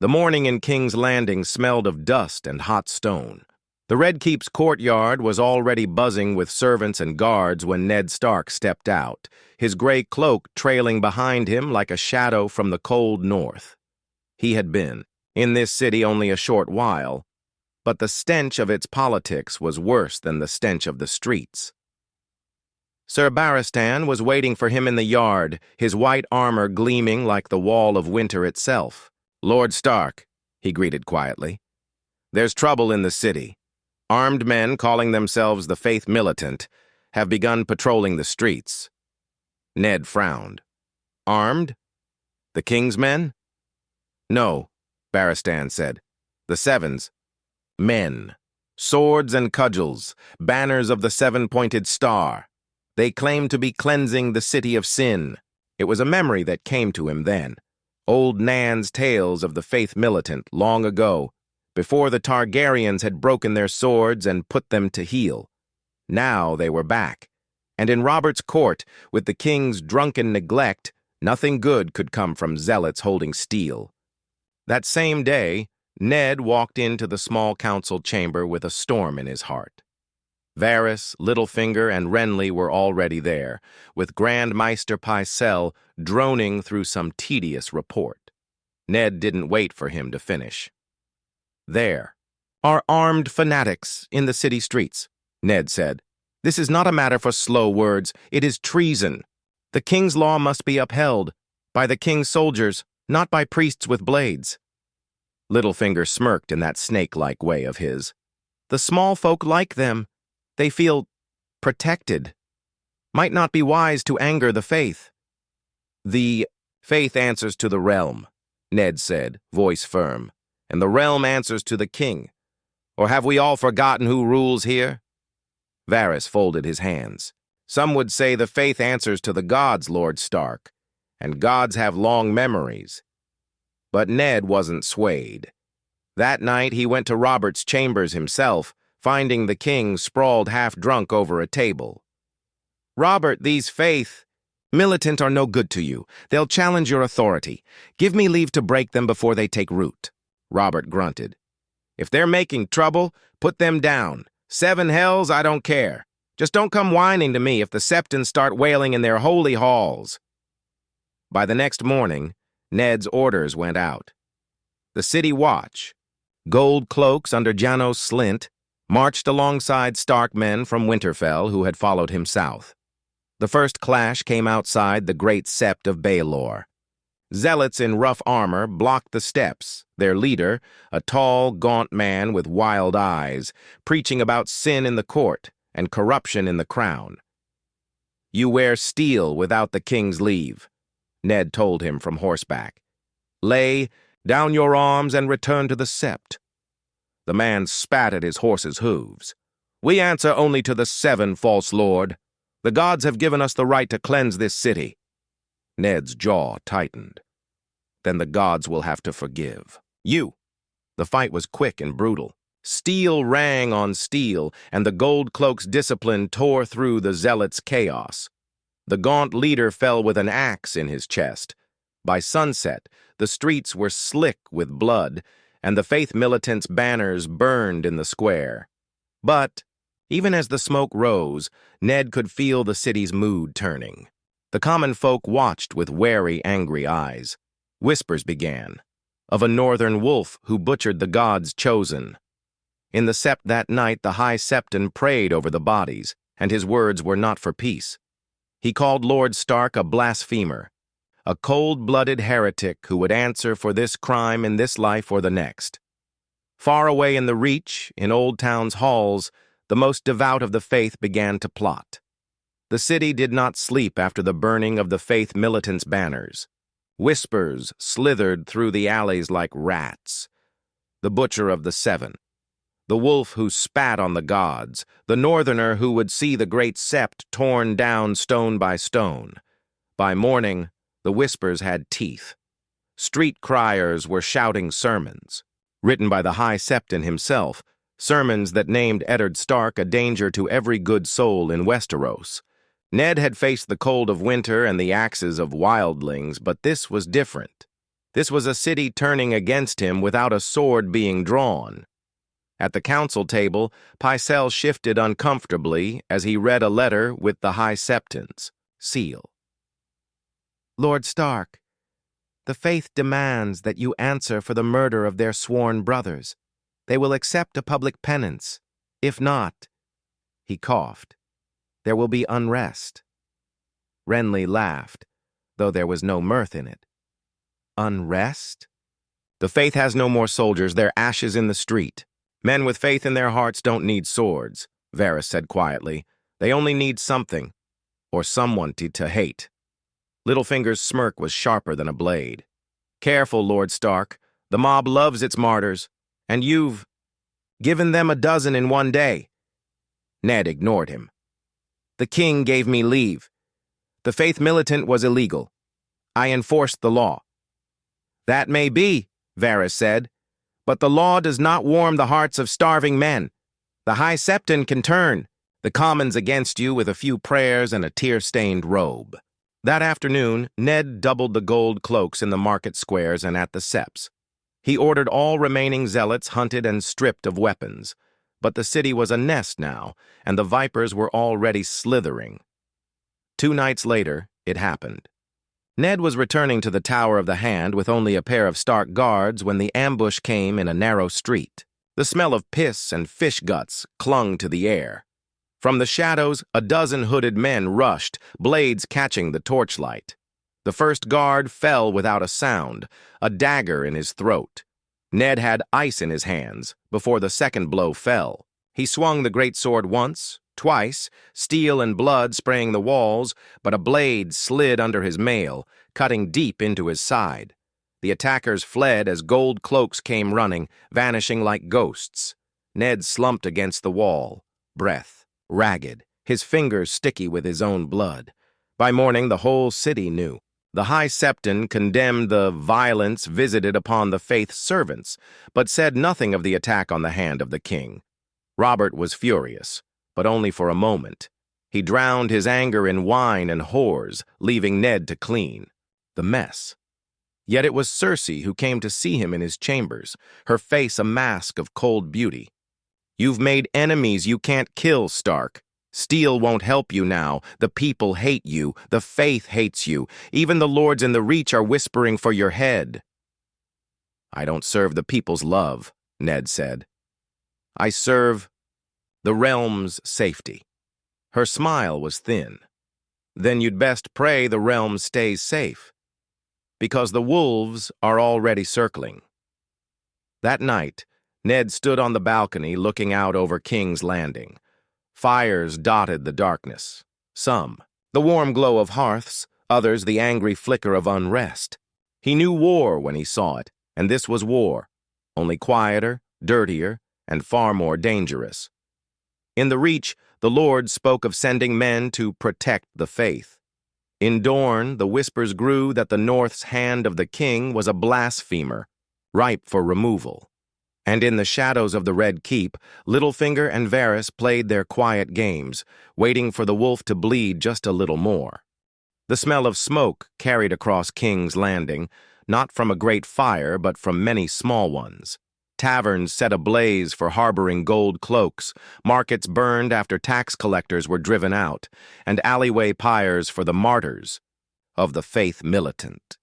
The morning in King's Landing smelled of dust and hot stone. The Red Keep's courtyard was already buzzing with servants and guards when Ned Stark stepped out, his gray cloak trailing behind him like a shadow from the cold north. He had been in this city only a short while, but the stench of its politics was worse than the stench of the streets. Sir Barristan was waiting for him in the yard, his white armor gleaming like the wall of winter itself. "Lord Stark," he greeted quietly. "There's trouble in the city. Armed men calling themselves the Faith Militant have begun patrolling the streets." Ned frowned. "Armed? The King's men?" "No," Barristan said. "The Sevens. Men. Swords and cudgels, banners of the seven-pointed star. They claim to be cleansing the city of sin." It was a memory that came to him then. Old Nan's tales of the Faith Militant long ago, before the Targaryens had broken their swords and put them to heel. Now they were back, and in Robert's court, with the king's drunken neglect, nothing good could come from zealots holding steel. That same day, Ned walked into the small council chamber with a storm in his heart. Varys, Littlefinger, and Renly were already there, with Grand Maester Pycelle droning through some tedious report. Ned didn't wait for him to finish. "There are armed fanatics in the city streets," Ned said. "This is not a matter for slow words. It is treason. The king's law must be upheld by the king's soldiers, not by priests with blades." Littlefinger smirked in that snake-like way of his. "The small folk like them. They feel protected. Might not be wise to anger the faith." "The faith answers to the realm," Ned said, voice firm, "and the realm answers to the king. Or have we all forgotten who rules here?" Varys folded his hands. "Some would say the faith answers to the gods, Lord Stark, and gods have long memories." But Ned wasn't swayed. That night he went to Robert's chambers himself, finding the king sprawled half-drunk over a table. "Robert, these faith militant are no good to you. They'll challenge your authority. Give me leave to break them before they take root." Robert grunted. "If they're making trouble, put them down. 7 hells, I don't care. Just don't come whining to me if the Septons start wailing in their holy halls." By the next morning, Ned's orders went out. The city watch, gold cloaks under Janos Slint, marched alongside Stark men from Winterfell who had followed him south. The first clash came outside the great sept of Baelor. Zealots in rough armor blocked the steps, their leader, a tall, gaunt man with wild eyes, preaching about sin in the court and corruption in the crown. "You wear steel without the king's leave," Ned told him from horseback. "Lay down your arms and return to the sept." The man spat at his horse's hooves. "We answer only to the 7, false lord. The gods have given us the right to cleanse this city." Ned's jaw tightened. "Then the gods will have to forgive you." The fight was quick and brutal. Steel rang on steel, and the gold cloak's discipline tore through the zealots' chaos. The gaunt leader fell with an axe in his chest. By sunset, the streets were slick with blood, and the Faith Militant's banners burned in the square. But, even as the smoke rose, Ned could feel the city's mood turning. The common folk watched with wary, angry eyes. Whispers began, of a northern wolf who butchered the gods chosen. In the sept that night, the High Septon prayed over the bodies, and his words were not for peace. He called Lord Stark a blasphemer, a cold-blooded heretic who would answer for this crime in this life or the next. Far away in the Reach, in Old Town's halls, the most devout of the faith began to plot. The city did not sleep after the burning of the Faith Militant's banners. Whispers slithered through the alleys like rats. The Butcher of the 7, the wolf who spat on the gods, the northerner who would see the great sept torn down stone by stone. By morning, the whispers had teeth. Street criers were shouting sermons, written by the High Septon himself, sermons that named Eddard Stark a danger to every good soul in Westeros. Ned had faced the cold of winter and the axes of wildlings, but this was different. This was a city turning against him without a sword being drawn. At the council table, Pycelle shifted uncomfortably as he read a letter with the High Septon's seal. Lord Stark, the faith demands that you answer for the murder of their sworn brothers. They will accept a public penance. If not, he coughed, there will be unrest. Renly laughed, though there was no mirth in it. Unrest? The faith has no more soldiers, their ashes in the street. Men with faith in their hearts don't need swords, Varys said quietly. They only need something, or someone to hate. Littlefinger's smirk was sharper than a blade. Careful, Lord Stark. The mob loves its martyrs, and you've given them a dozen in one day. Ned ignored him. The king gave me leave. The faith militant was illegal. I enforced the law. That may be, Varys said, but the law does not warm the hearts of starving men. The High Septon can turn the commons against you with a few prayers and a tear-stained robe. That afternoon, Ned doubled the gold cloaks in the market squares and at the septs. He ordered all remaining zealots hunted and stripped of weapons. But the city was a nest now, and the vipers were already slithering. 2 nights later, it happened. Ned was returning to the Tower of the Hand with only a pair of Stark guards when the ambush came in a narrow street. The smell of piss and fish guts clung to the air. From the shadows, a dozen hooded men rushed, blades catching the torchlight. The first guard fell without a sound, a dagger in his throat. Ned had ice in his hands before the second blow fell. He swung the great sword once, twice, steel and blood spraying the walls, but a blade slid under his mail, cutting deep into his side. The attackers fled as gold cloaks came running, vanishing like ghosts. Ned slumped against the wall, breath ragged, his fingers sticky with his own blood. By morning, the whole city knew. The High Septon condemned the violence visited upon the faith's servants, but said nothing of the attack on the hand of the king. Robert was furious, but only for a moment. He drowned his anger in wine and whores, leaving Ned to clean the mess. Yet it was Cersei who came to see him in his chambers, her face a mask of cold beauty. You've made enemies you can't kill, Stark. Steel won't help you now. The people hate you. The faith hates you. Even the lords in the Reach are whispering for your head. I don't serve the people's love, Ned said. I serve the realm's safety. Her smile was thin. Then you'd best pray the realm stays safe, because the wolves are already circling. That night, Ned stood on the balcony looking out over King's Landing. Fires dotted the darkness. Some, the warm glow of hearths, others the angry flicker of unrest. He knew war when he saw it, and this was war, only quieter, dirtier, and far more dangerous. In the Reach, the Lord spoke of sending men to protect the faith. In Dorne, the whispers grew that the North's hand of the king was a blasphemer, ripe for removal. And in the shadows of the Red Keep, Littlefinger and Varys played their quiet games, waiting for the wolf to bleed just a little more. The smell of smoke carried across King's Landing, not from a great fire, but from many small ones. Taverns set ablaze for harboring gold cloaks, markets burned after tax collectors were driven out, and alleyway pyres for the martyrs of the faith militant.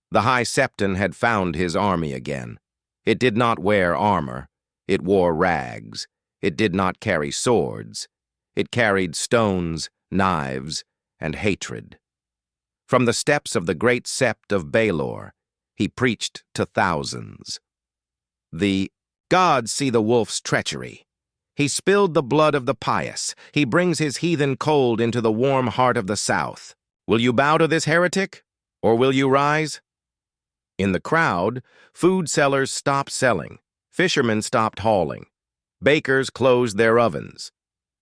The High Septon had found his army again. It did not wear armor. It wore rags. It did not carry swords. It carried stones, knives, and hatred. From the steps of the great sept of Baelor, he preached to thousands. The gods see the wolf's treachery. He spilled the blood of the pious. He brings his heathen cold into the warm heart of the south. Will you bow to this heretic, or will you rise? In the crowd, food sellers stopped selling, fishermen stopped hauling, bakers closed their ovens.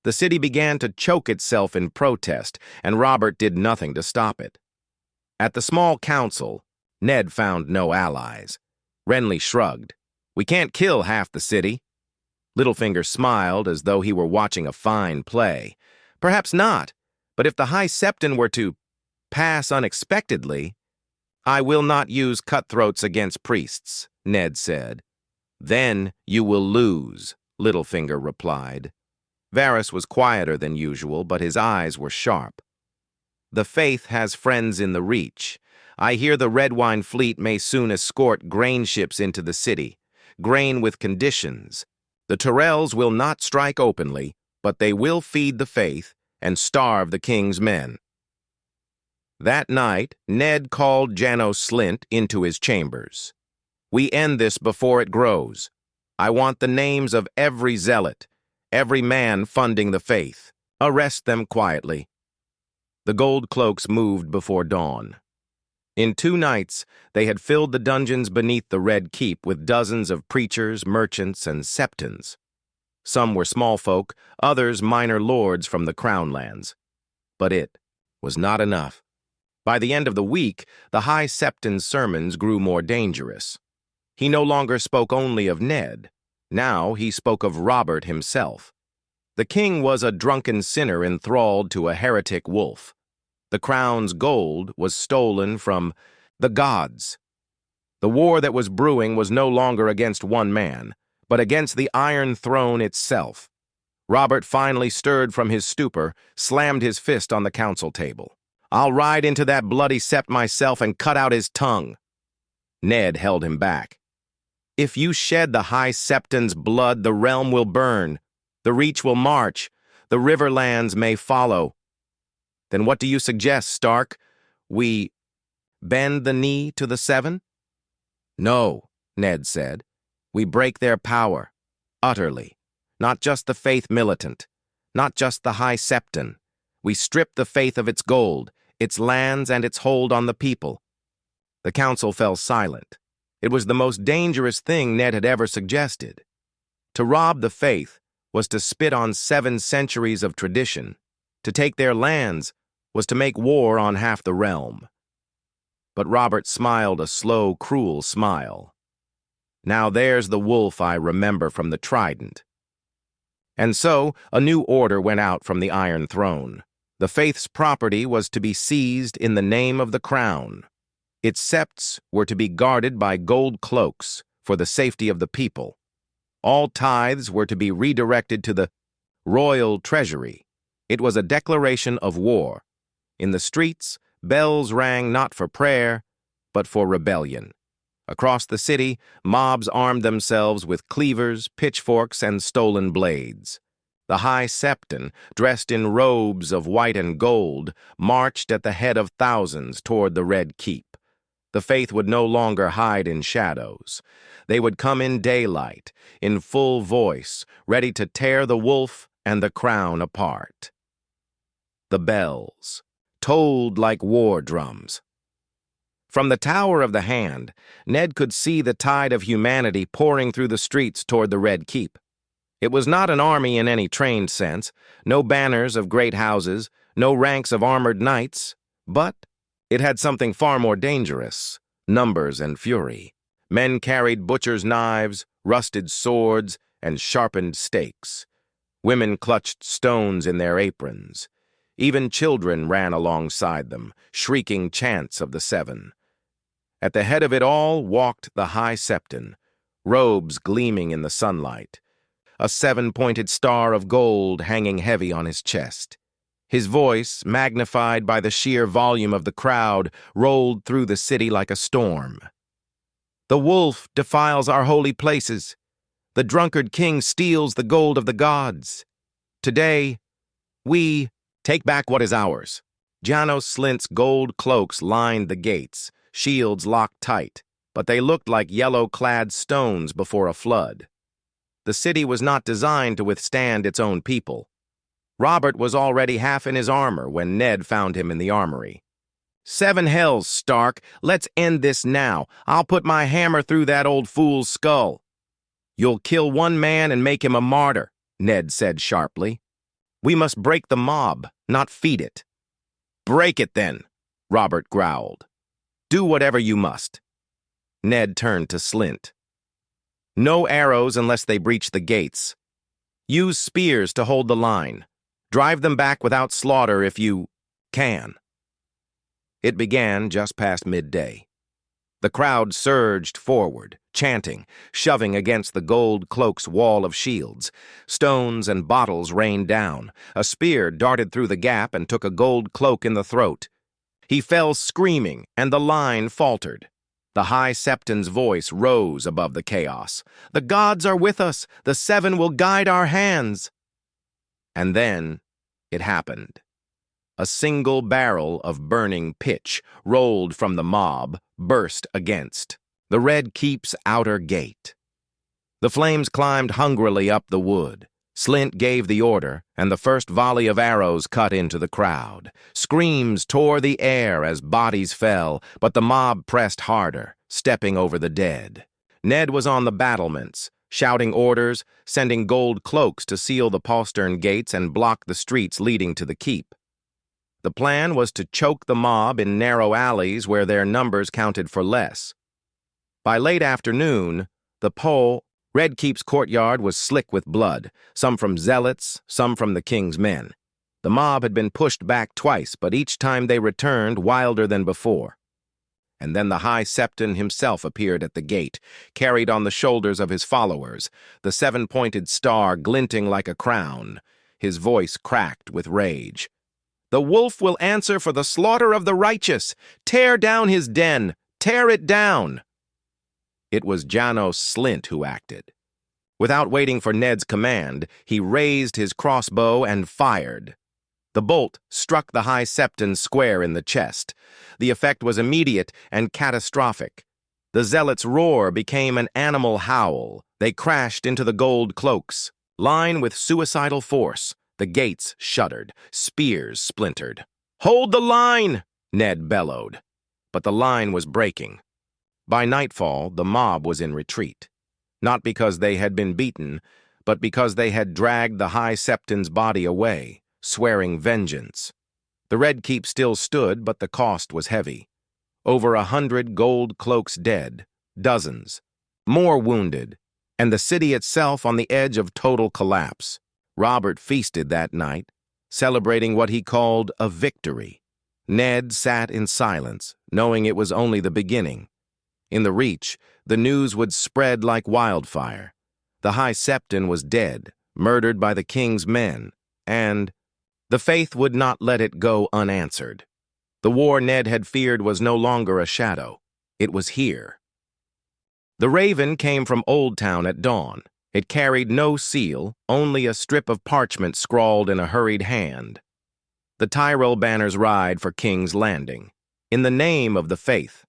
The city began to choke itself in protest, and Robert did nothing to stop it. At the small council, Ned found no allies. Renly shrugged. We can't kill half the city. Littlefinger smiled as though he were watching a fine play. Perhaps not, but if the High Septon were to pass unexpectedly, I will not use cutthroats against priests, Ned said. Then you will lose, Littlefinger replied. Varys was quieter than usual, but his eyes were sharp. The Faith has friends in the Reach. I hear the Red Wine fleet may soon escort grain ships into the city. Grain with conditions. The Tyrells will not strike openly, but they will feed the Faith and starve the king's men. That night, Ned called Janos Slynt into his chambers. We end this before it grows. I want the names of every zealot, every man funding the Faith. Arrest them quietly. The gold cloaks moved before dawn. In 2 nights, they had filled the dungeons beneath the Red Keep with dozens of preachers, merchants, and septons. Some were small folk, others minor lords from the Crown lands. But it was not enough. By the end of the week, the High Septon's sermons grew more dangerous. He no longer spoke only of Ned. Now he spoke of Robert himself. The king was a drunken sinner enthralled to a heretic wolf. The crown's gold was stolen from the gods. The war that was brewing was no longer against one man, but against the Iron Throne itself. Robert finally stirred from his stupor, slammed his fist on the council table. I'll ride into that bloody sept myself and cut out his tongue. Ned held him back. If you shed the High Septon's blood, the realm will burn. The Reach will march. The Riverlands may follow. Then what do you suggest, Stark? We bend the knee to the Seven? No, Ned said. We break their power. Utterly. Not just the Faith Militant. Not just the High Septon. We strip the Faith of its gold, its lands, and its hold on the people. The council fell silent. It was the most dangerous thing Ned had ever suggested. To rob the Faith was to spit on 7 centuries of tradition. To take their lands was to make war on half the realm. But Robert smiled a slow, cruel smile. Now there's the wolf I remember from the Trident. And so a new order went out from the Iron Throne. The Faith's property was to be seized in the name of the crown. Its septs were to be guarded by gold cloaks for the safety of the people. All tithes were to be redirected to the royal treasury. It was a declaration of war. In the streets, bells rang not for prayer, but for rebellion. Across the city, mobs armed themselves with cleavers, pitchforks, and stolen blades. The High Septon, dressed in robes of white and gold, marched at the head of thousands toward the Red Keep. The Faith would no longer hide in shadows. They would come in daylight, in full voice, ready to tear the wolf and the crown apart. The bells tolled like war drums. From the Tower of the Hand, Ned could see the tide of humanity pouring through the streets toward the Red Keep. It was not an army in any trained sense, no banners of great houses, no ranks of armored knights, but it had something far more dangerous: numbers and fury. Men carried butchers' knives, rusted swords, and sharpened stakes. Women clutched stones in their aprons. Even children ran alongside them, shrieking chants of the Seven. At the head of it all walked the High Septon, robes gleaming in the sunlight, a 7-pointed star of gold hanging heavy on his chest. His voice, magnified by the sheer volume of the crowd, rolled through the city like a storm. The wolf defiles our holy places. The drunkard king steals the gold of the gods. Today, we take back what is ours. Janos Slynt's gold cloaks lined the gates, shields locked tight, but they looked like yellow-clad stones before a flood. The city was not designed to withstand its own people. Robert was already half in his armor when Ned found him in the armory. 7 hells, Stark. Let's end this now. I'll put my hammer through that old fool's skull. You'll kill one man and make him a martyr, Ned said sharply. We must break the mob, not feed it. Break it then, Robert growled. Do whatever you must. Ned turned to Slynt. No arrows unless they breach the gates. Use spears to hold the line. Drive them back without slaughter if you can. It began just past midday. The crowd surged forward, chanting, shoving against the gold cloak's wall of shields. Stones and bottles rained down. A spear darted through the gap and took a gold cloak in the throat. He fell screaming, and the line faltered. The High Septon's voice rose above the chaos. "The gods are with us! The Seven will guide our hands!" And then it happened. A single barrel of burning pitch rolled from the mob, burst against the Red Keep's outer gate. The flames climbed hungrily up the wood. Slint gave the order, and the first volley of arrows cut into the crowd. Screams tore the air as bodies fell, but the mob pressed harder, stepping over the dead. Ned was on the battlements, shouting orders, sending gold cloaks to seal the postern gates and block the streets leading to the keep. The plan was to choke the mob in narrow alleys where their numbers counted for less. By late afternoon, the Red Keep's courtyard was slick with blood, some from zealots, some from the king's men. The mob had been pushed back twice, but each time they returned wilder than before. And then the High Septon himself appeared at the gate, carried on the shoulders of his followers, the seven-pointed star glinting like a crown. His voice cracked with rage. "The wolf will answer for the slaughter of the righteous! Tear down his den! Tear it down!" It was Janos Slint who acted. Without waiting for Ned's command, he raised his crossbow and fired. The bolt struck the High Septon square in the chest. The effect was immediate and catastrophic. The zealot's roar became an animal howl. They crashed into the gold cloaks. Line with suicidal force, the gates shuddered, spears splintered. "Hold the line!" Ned bellowed. But the line was breaking. By nightfall, the mob was in retreat. Not because they had been beaten, but because they had dragged the High Septon's body away, swearing vengeance. The Red Keep still stood, but the cost was heavy. Over 100 gold cloaks dead, dozens, more wounded, and the city itself on the edge of total collapse. Robert feasted that night, celebrating what he called a victory. Ned sat in silence, knowing it was only the beginning. In the Reach, the news would spread like wildfire. The High Septon was dead, murdered by the king's men, and the faith would not let it go unanswered. The war Ned had feared was no longer a shadow. It was here. The Raven came from Old Town at dawn. It carried no seal, only a strip of parchment scrawled in a hurried hand. The Tyrell banners ride for King's Landing, in the name of the faith.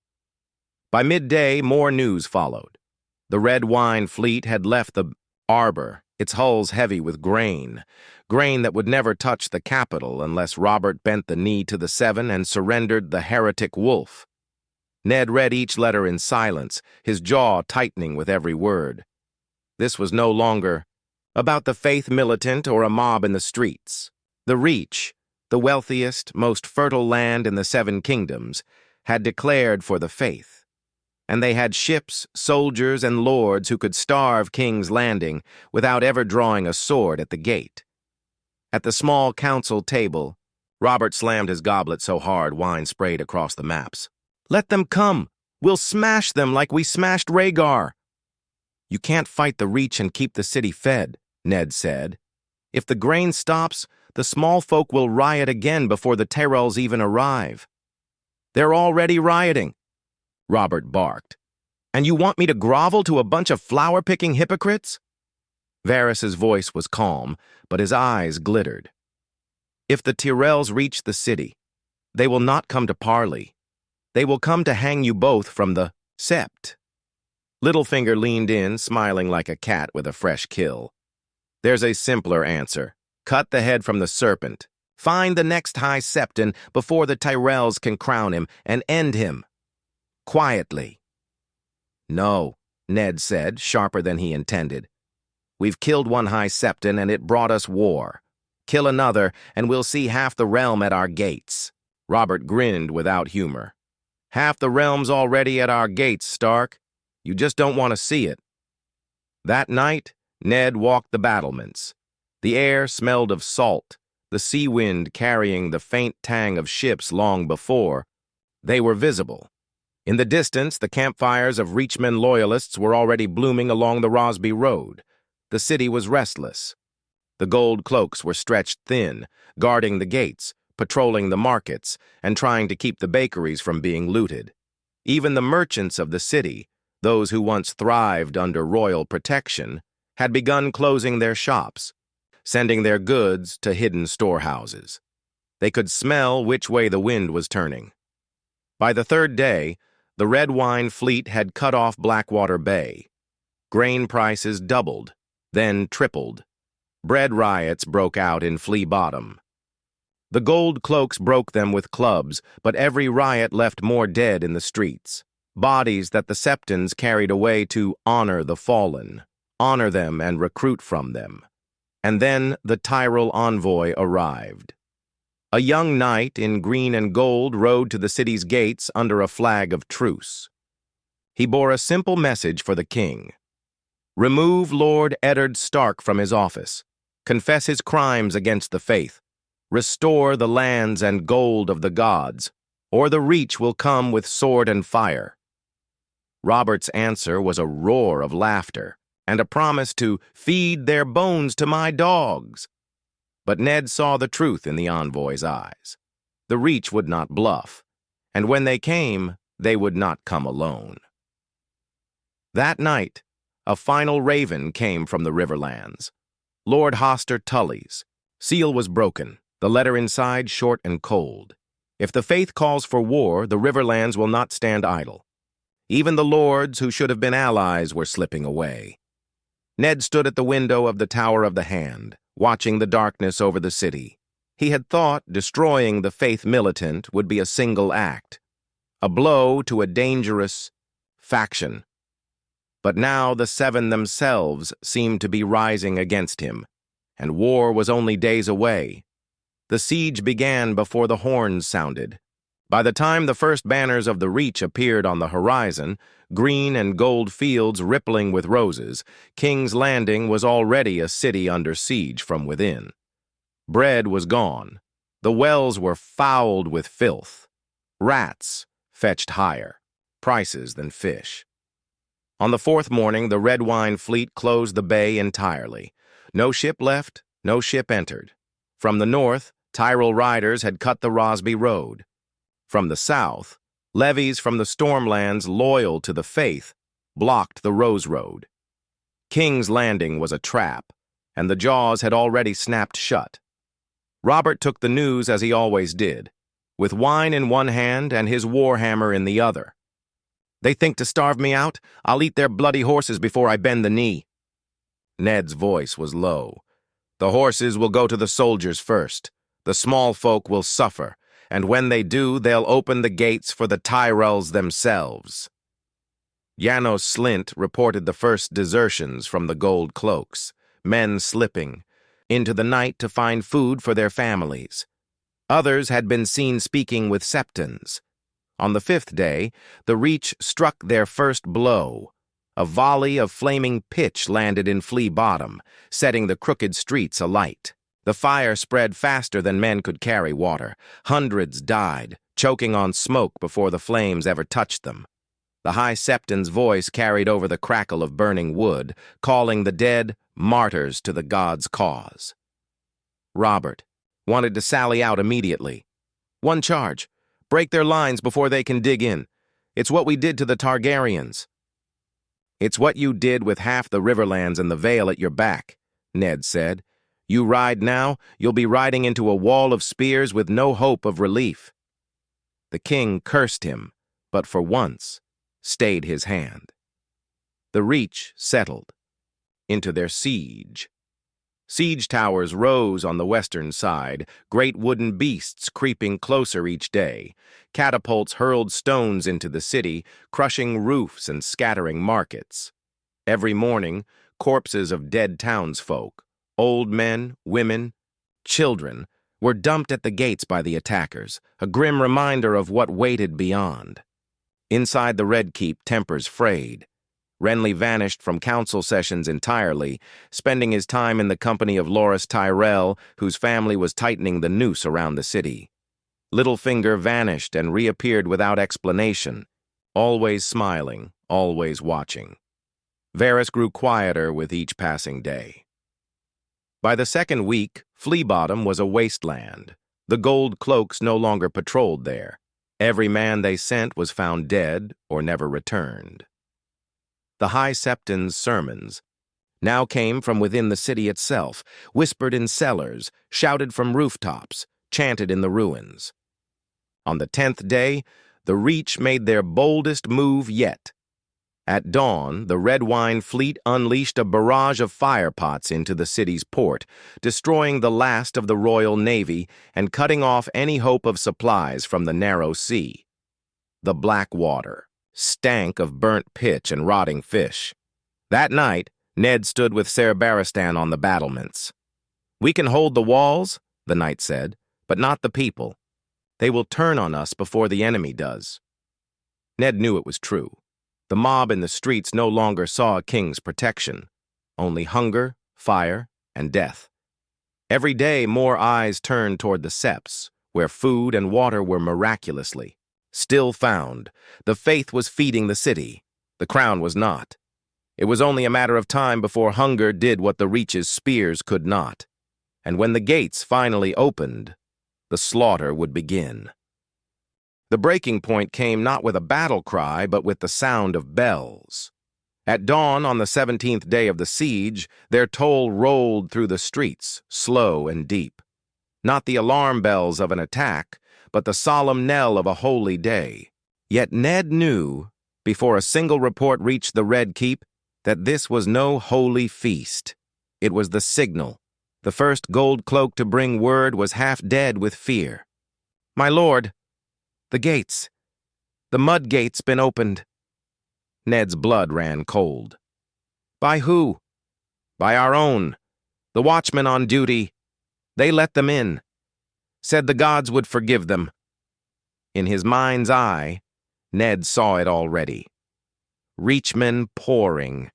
By midday, more news followed. The red wine fleet had left the arbor, its hulls heavy with grain that would never touch the capital unless Robert bent the knee to the Seven and surrendered the heretic wolf. Ned read each letter in silence, his jaw tightening with every word. This was no longer about the faith militant or a mob in the streets. The Reach, the wealthiest, most fertile land in the Seven Kingdoms, had declared for the faith. And they had ships, soldiers, and lords who could starve King's Landing without ever drawing a sword at the gate. At the small council table, Robert slammed his goblet so hard wine sprayed across the maps. "Let them come! We'll smash them like we smashed Rhaegar!" "You can't fight the Reach and keep the city fed," Ned said. "If the grain stops, the small folk will riot again before the Tyrells even arrive." "They're already rioting," Robert barked. "And you want me to grovel to a bunch of flower-picking hypocrites?" Varys's voice was calm, but his eyes glittered. "If the Tyrells reach the city, they will not come to parley. They will come to hang you both from the sept." Littlefinger leaned in, smiling like a cat with a fresh kill. "There's a simpler answer. Cut the head from the serpent. Find the next High Septon before the Tyrells can crown him, and end him. Quietly." "No," Ned said, sharper than he intended. "We've killed one High Septon, and it brought us war. Kill another, and we'll see half the realm at our gates." Robert grinned without humor. "Half the realm's already at our gates, Stark. You just don't want to see it." That night, Ned walked the battlements. The air smelled of salt, the sea wind carrying the faint tang of ships long before. They were visible. In the distance, the campfires of Reachman loyalists were already blooming along the Rosby Road. The city was restless. The gold cloaks were stretched thin, guarding the gates, patrolling the markets, and trying to keep the bakeries from being looted. Even the merchants of the city, those who once thrived under royal protection, had begun closing their shops, sending their goods to hidden storehouses. They could smell which way the wind was turning. By the third day, the red wine fleet had cut off Blackwater Bay. Grain prices doubled, then tripled. Bread riots broke out in Flea Bottom. The gold cloaks broke them with clubs, but every riot left more dead in the streets, bodies that the Septons carried away to honor the fallen, honor them and recruit from them. And then the Tyrol envoy arrived. A young knight in green and gold rode to the city's gates under a flag of truce. He bore a simple message for the king. Remove Lord Eddard Stark from his office. Confess his crimes against the faith. Restore the lands and gold of the gods, or the Reach will come with sword and fire. Robert's answer was a roar of laughter and a promise to feed their bones to my dogs. But Ned saw the truth in the envoy's eyes. The Reach would not bluff, and when they came, they would not come alone. That night, a final raven came from the Riverlands. Lord Hoster Tully's. Seal was broken, the letter inside short and cold. If the faith calls for war, the Riverlands will not stand idle. Even the lords who should have been allies were slipping away. Ned stood at the window of the Tower of the Hand, watching the darkness over the city. He had thought destroying the faith militant would be a single act, a blow to a dangerous faction. But now the seven themselves seemed to be rising against him, and war was only days away. The siege began before the horns sounded. By the time the first banners of the Reach appeared on the horizon, green and gold fields rippling with roses, King's Landing was already a city under siege from within. Bread was gone. The wells were fouled with filth. Rats fetched higher prices than fish. On the fourth morning, the red wine fleet closed the bay entirely. No ship left, no ship entered. From the north, Tyrol riders had cut the Rosby Road. From the south, levies from the Stormlands loyal to the faith blocked the Rose Road. King's Landing was a trap, and the jaws had already snapped shut. Robert took the news as he always did, with wine in one hand and his warhammer in the other. They think to starve me out? I'll eat their bloody horses before I bend the knee. Ned's voice was low. The horses will go to the soldiers first. The small folk will suffer, and when they do, they'll open the gates for the Tyrells themselves. Janos Slint reported the first desertions from the gold cloaks, men slipping into the night to find food for their families. Others had been seen speaking with Septons. On the fifth day, the Reach struck their first blow. A volley of flaming pitch landed in Flea Bottom, setting the crooked streets alight. The fire spread faster than men could carry water. Hundreds died, choking on smoke before the flames ever touched them. The High Septon's voice carried over the crackle of burning wood, calling the dead martyrs to the gods' cause. Robert wanted to sally out immediately. One charge. Break their lines before they can dig in. It's what we did to the Targaryens. It's what you did with half the Riverlands and the Vale at your back, Ned said. You ride now, you'll be riding into a wall of spears with no hope of relief. The king cursed him, but for once stayed his hand. The Reach settled into their siege. Siege towers rose on the western side, great wooden beasts creeping closer each day. Catapults hurled stones into the city, crushing roofs and scattering markets. Every morning, corpses of dead townsfolk, old men, women, children, were dumped at the gates by the attackers, a grim reminder of what waited beyond. Inside the Red Keep, tempers frayed. Renly vanished from council sessions entirely, spending his time in the company of Loras Tyrell, whose family was tightening the noose around the city. Littlefinger vanished and reappeared without explanation. always smiling, always watching. Varys grew quieter with each passing day. By the second week, Flea Bottom was a wasteland. The gold cloaks no longer patrolled there. Every man they sent was found dead or never returned. The High Septon's sermons now came from within the city itself, whispered in cellars, shouted from rooftops, chanted in the ruins. On the 10th day, the Reach made their boldest move yet. At dawn, the Red Wine fleet unleashed a barrage of firepots into the city's port, destroying the last of the Royal Navy and cutting off any hope of supplies from the narrow sea. The black water stank of burnt pitch and rotting fish. That night, Ned stood with Ser Barristan on the battlements. "We can hold the walls," the knight said, "but not the people. They will turn on us before the enemy does." Ned knew it was true. The mob in the streets no longer saw a king's protection, only hunger, fire, and death. Every day more eyes turned toward the Septs, where food and water were miraculously still found. The faith was feeding the city. The crown was not. It was only a matter of time before hunger did what the Reach's spears could not. And when the gates finally opened, the slaughter would begin. The breaking point came not with a battle cry, but with the sound of bells. At dawn on the 17th day of the siege, their toll rolled through the streets, slow and deep. Not the alarm bells of an attack, but the solemn knell of a holy day. Yet Ned knew, before a single report reached the Red Keep, that this was no holy feast. It was the signal. The first gold cloak to bring word was half dead with fear. "My lord, the gates. The mud gate's been opened." Ned's blood ran cold. "By who?" "By our own. The watchmen on duty. They let them in. Said the gods would forgive them." In his mind's eye, Ned saw it already. Reachmen pouring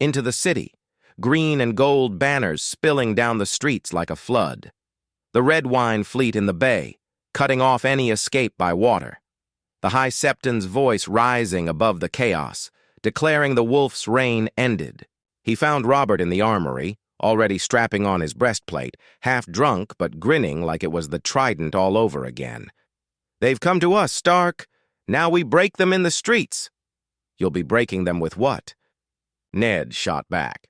into the city, green and gold banners spilling down the streets like a flood. The Red Wine fleet in the bay, cutting off any escape by water. The High Septon's voice rising above the chaos, declaring the wolf's reign ended. He found Robert in the armory, already strapping on his breastplate, half drunk but grinning like it was the Trident all over again. "They've come to us, Stark. Now we break them in the streets." "You'll be breaking them with what?" Ned shot back.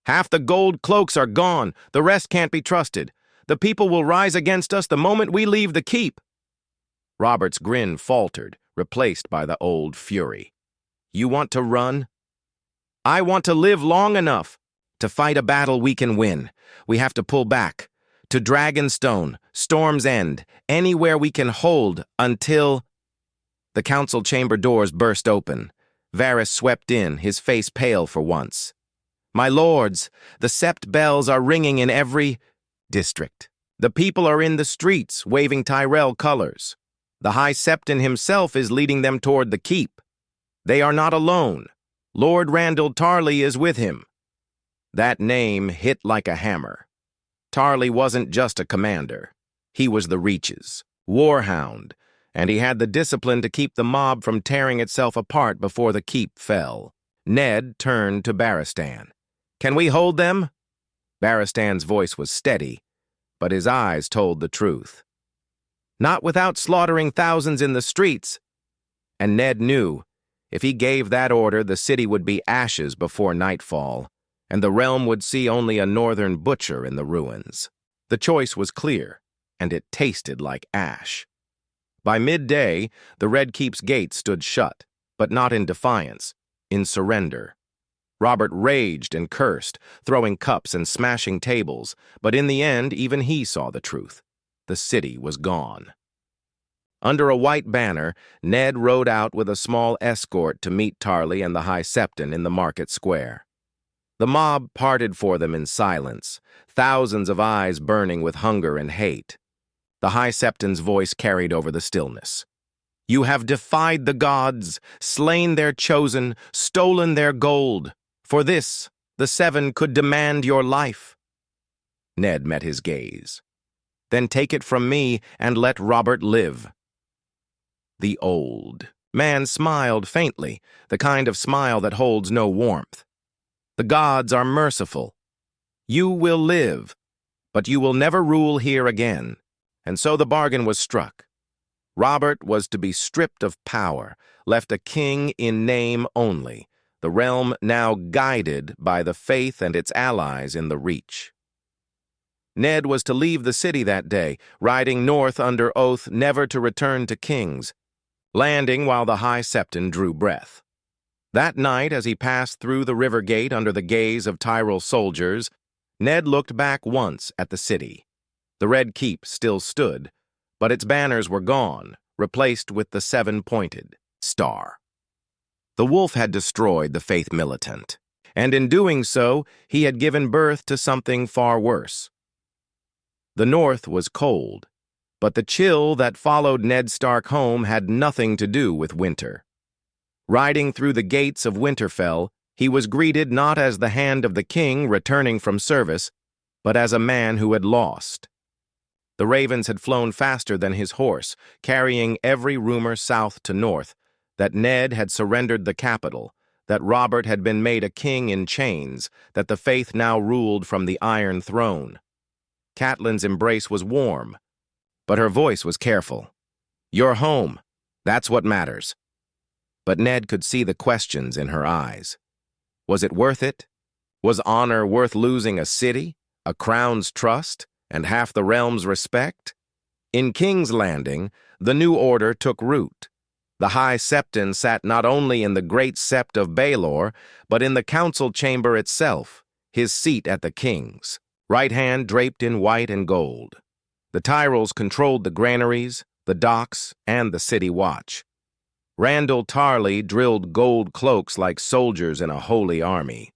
"Half the gold cloaks are gone. The rest can't be trusted. The people will rise against us the moment we leave the keep." Robert's grin faltered, replaced by the old fury. "You want to run?" "I want to live long enough to fight a battle we can win. We have to pull back. To Dragonstone, Storm's End, anywhere we can hold until—" The council chamber doors burst open. Varys swept in, his face pale for once. "My lords, the sept bells are ringing in every district. The people are in the streets, waving Tyrell colors. The High Septon himself is leading them toward the keep. They are not alone. Lord Randall Tarly is with him." That name hit like a hammer. Tarly wasn't just a commander. He was the Reach's warhound, and he had the discipline to keep the mob from tearing itself apart before the keep fell. Ned turned to Barristan. "Can we hold them?" Barristan's voice was steady, but his eyes told the truth. "Not without slaughtering thousands in the streets." And Ned knew, if he gave that order, the city would be ashes before nightfall, and the realm would see only a northern butcher in the ruins. The choice was clear, and it tasted like ash. By midday, the Red Keep's gates stood shut, but not in defiance, in surrender. Robert raged and cursed, throwing cups and smashing tables, but in the end, even he saw the truth. The city was gone. Under a white banner, Ned rode out with a small escort to meet Tarly and the High Septon in the market square. The mob parted for them in silence, thousands of eyes burning with hunger and hate. The High Septon's voice carried over the stillness. "You have defied the gods, slain their chosen, stolen their gold. For this, the Seven could demand your life." Ned met his gaze. "Then take it from me and let Robert live." The old Man smiled faintly, the kind of smile that holds no warmth. The gods are merciful. You will live, but you will never rule here again. And so the bargain was struck. Robert was to be stripped of power, left a king in name only, the realm now guided by the faith and its allies in the Reach. Ned was to leave the city that day, riding north under oath never to return to kings, landing while the High Septon drew breath. That night, as he passed through the river gate under the gaze of Tyrell soldiers, Ned looked back once at the city. The Red Keep still stood, but its banners were gone, replaced with the seven-pointed star. The wolf had destroyed the faith militant, and in doing so, he had given birth to something far worse. The north was cold, but the chill that followed Ned Stark home had nothing to do with winter. Riding through the gates of Winterfell, he was greeted not as the hand of the king returning from service, but as a man who had lost. The ravens had flown faster than his horse, carrying every rumor south to north, that Ned had surrendered the capital, that Robert had been made a king in chains, that the faith now ruled from the Iron Throne. Catelyn's embrace was warm, but her voice was careful. "You're home. That's what matters." But Ned could see the questions in her eyes. Was it worth it? Was honor worth losing a city, a crown's trust, and half the realm's respect? In King's Landing, the new order took root. The High Septon sat not only in the great sept of Baelor, but in the council chamber itself, his seat at the king's, right hand draped in white and gold. The Tyrells controlled the granaries, the docks, and the city watch. Randall Tarley drilled gold cloaks like soldiers in a holy army.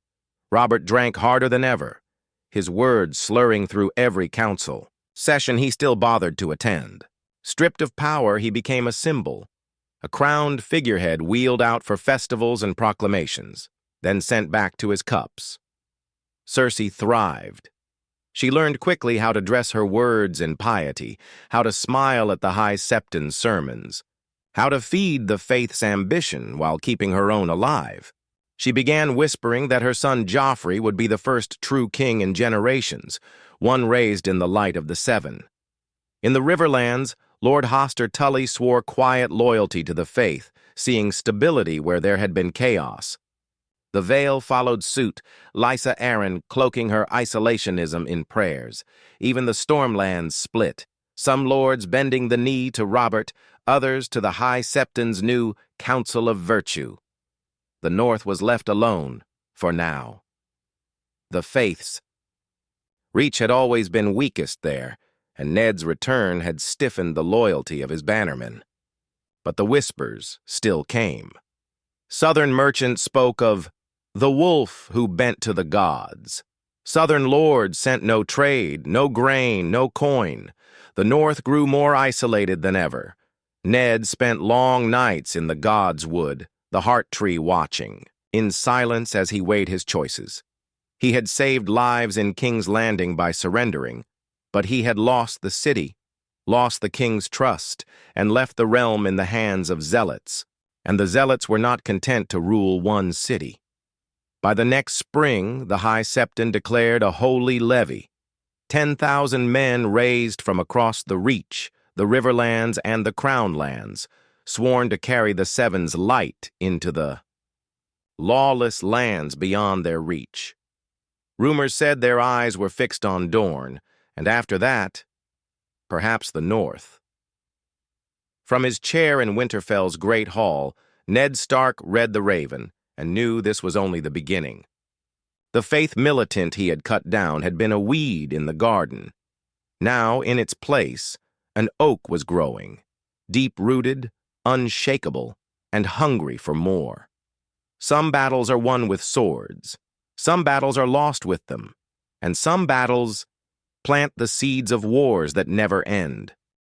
Robert drank harder than ever, his words slurring through every council session he still bothered to attend. Stripped of power, he became a symbol, a crowned figurehead wheeled out for festivals and proclamations, then sent back to his cups. Cersei thrived. She learned quickly how to dress her words in piety, how to smile at the High Septon's sermons, how to feed the faith's ambition while keeping her own alive. She began whispering that her son Joffrey would be the first true king in generations, one raised in the light of the Seven. In the Riverlands, Lord Hoster Tully swore quiet loyalty to the faith, seeing stability where there had been chaos. The Vale followed suit, Lysa Arryn cloaking her isolationism in prayers. Even the Stormlands split, some lords bending the knee to Robert, others to the High Septon's new Council of Virtue. The North was left alone, for now. The faith's reach had always been weakest there, and Ned's return had stiffened the loyalty of his bannermen. But the whispers still came. Southern merchants spoke of the wolf who bent to the gods. Southern lords sent no trade, no grain, no coin. The North grew more isolated than ever. Ned spent long nights in the gods' wood, the heart tree watching, in silence as he weighed his choices. He had saved lives in King's Landing by surrendering, but he had lost the city, lost the king's trust, and left the realm in the hands of zealots, and the zealots were not content to rule one city. By the next spring, the High Septon declared a holy levy. 10,000 men raised from across the Reach, the Riverlands, and the Crownlands, sworn to carry the Seven's light into the lawless lands beyond their reach. Rumors said their eyes were fixed on Dorne, and after that, perhaps the North. From his chair in Winterfell's great hall, Ned Stark read the Raven, and knew this was only the beginning. The faith militant he had cut down had been a weed in the garden. Now, in its place, an oak was growing, deep-rooted, unshakable, and hungry for more. Some battles are won with swords, some battles are lost with them, and some battles plant the seeds of wars that never end.